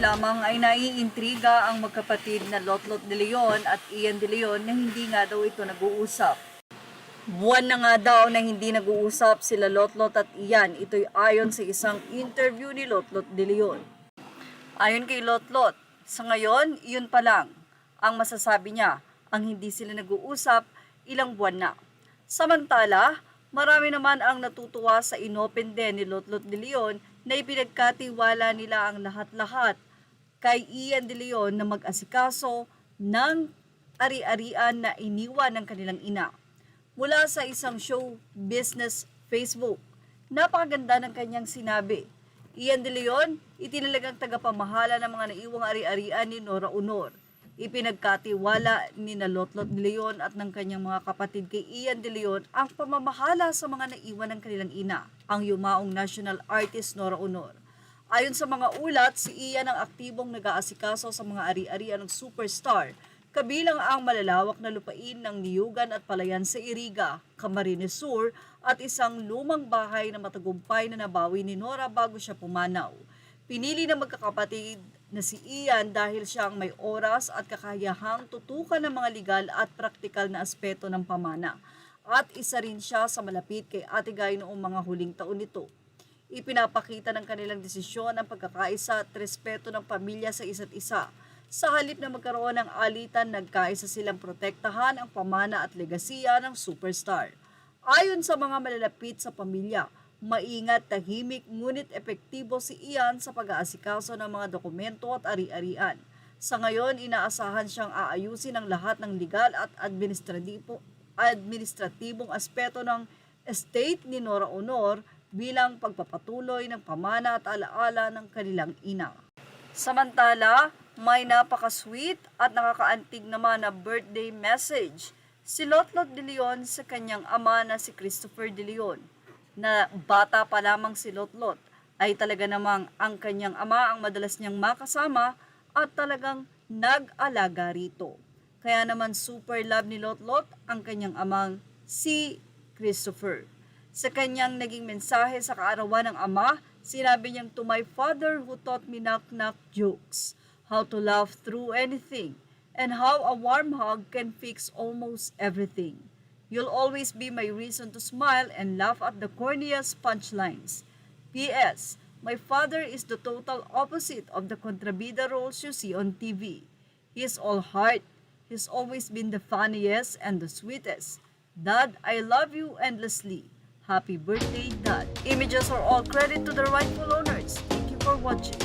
Ngayon lamang ay naiintriga ang magkapatid na Lotlot de Leon at Ian de Leon na hindi nga daw ito nag-uusap. Buwan na nga daw na hindi nag-uusap sila Lotlot at Ian. Ito'y ayon sa isang interview ni Lotlot de Leon. Ayon kay Lotlot, sa ngayon, iyon pa lang ang masasabi niya, ang hindi sila nag-uusap ilang buwan na. Samantala, marami naman ang natutuwa sa inopen din ni Lotlot de Leon na ipinagkatiwala nila ang lahat-lahat kay Ian de Leon na mag-asikaso ng ari-arian na iniwan ng kanilang ina. Mula sa isang show business Facebook, napakaganda ng kanyang sinabi. Ian de Leon, itinalagang tagapamahala ng mga naiwang ari-arian ni Nora Aunor. Ipinagkatiwala ni na Lotlot de Leon at ng kanyang mga kapatid kay Ian de Leon ang pamamahala sa mga naiwan ng kanilang ina, ang yumaong national artist Nora Aunor. Ayon sa mga ulat, si Ian ang aktibong nag-aasikaso sa mga ari-arian ng superstar, kabilang ang malalawak na lupain ng Niyugan at Palayan sa Iriga, Camarines Sur at isang lumang bahay na matagumpay na nabawi ni Nora bago siya pumanaw. Pinili ng magkakapatid na si Ian dahil siya ang may oras at kakayahang tutukan ng mga legal at praktikal na aspeto ng pamana. At isa rin siya sa malapit kay Ate Guy noong mga huling taon nito. Ipinapakita ng kanilang desisyon ang pagkakaisa at respeto ng pamilya sa isa't isa. Sa halip na magkaroon ng alitan, nagkaisa silang protektahan ang pamana at legasiya ng superstar. Ayon sa mga malalapit sa pamilya, maingat, tahimik, ngunit epektibo si Ian sa pag-aasikaso ng mga dokumento at ari-arian. Sa ngayon, inaasahan siyang aayusin ang lahat ng legal at administratibong aspeto ng estate ni Nora Aunor bilang pagpapatuloy ng pamana at alaala ng kanilang ina. Samantala, may napaka-sweet at nakakaantig naman na birthday message si Lotlot de Leon sa kanyang ama na si Christopher de Leon. Na bata pa lamang si Lotlot ay talaga namang ang kanyang ama ang madalas niyang makasama at talagang nag-alaga rito. Kaya naman super love ni Lotlot ang kanyang amang si Christopher. Sa kanyang naging mensahe sa kaarawan ng ama, sinabi niyang, "To my father who taught me knock-knock jokes, how to laugh through anything, and how a warm hug can fix almost everything. You'll always be my reason to smile and laugh at the corniest punchlines. P.S. My father is the total opposite of the kontrabida roles you see on TV. He's all heart. He's always been the funniest and the sweetest. Dad, I love you endlessly. Happy birthday, Dad." Images are all credit to the rightful owners. Thank you for watching.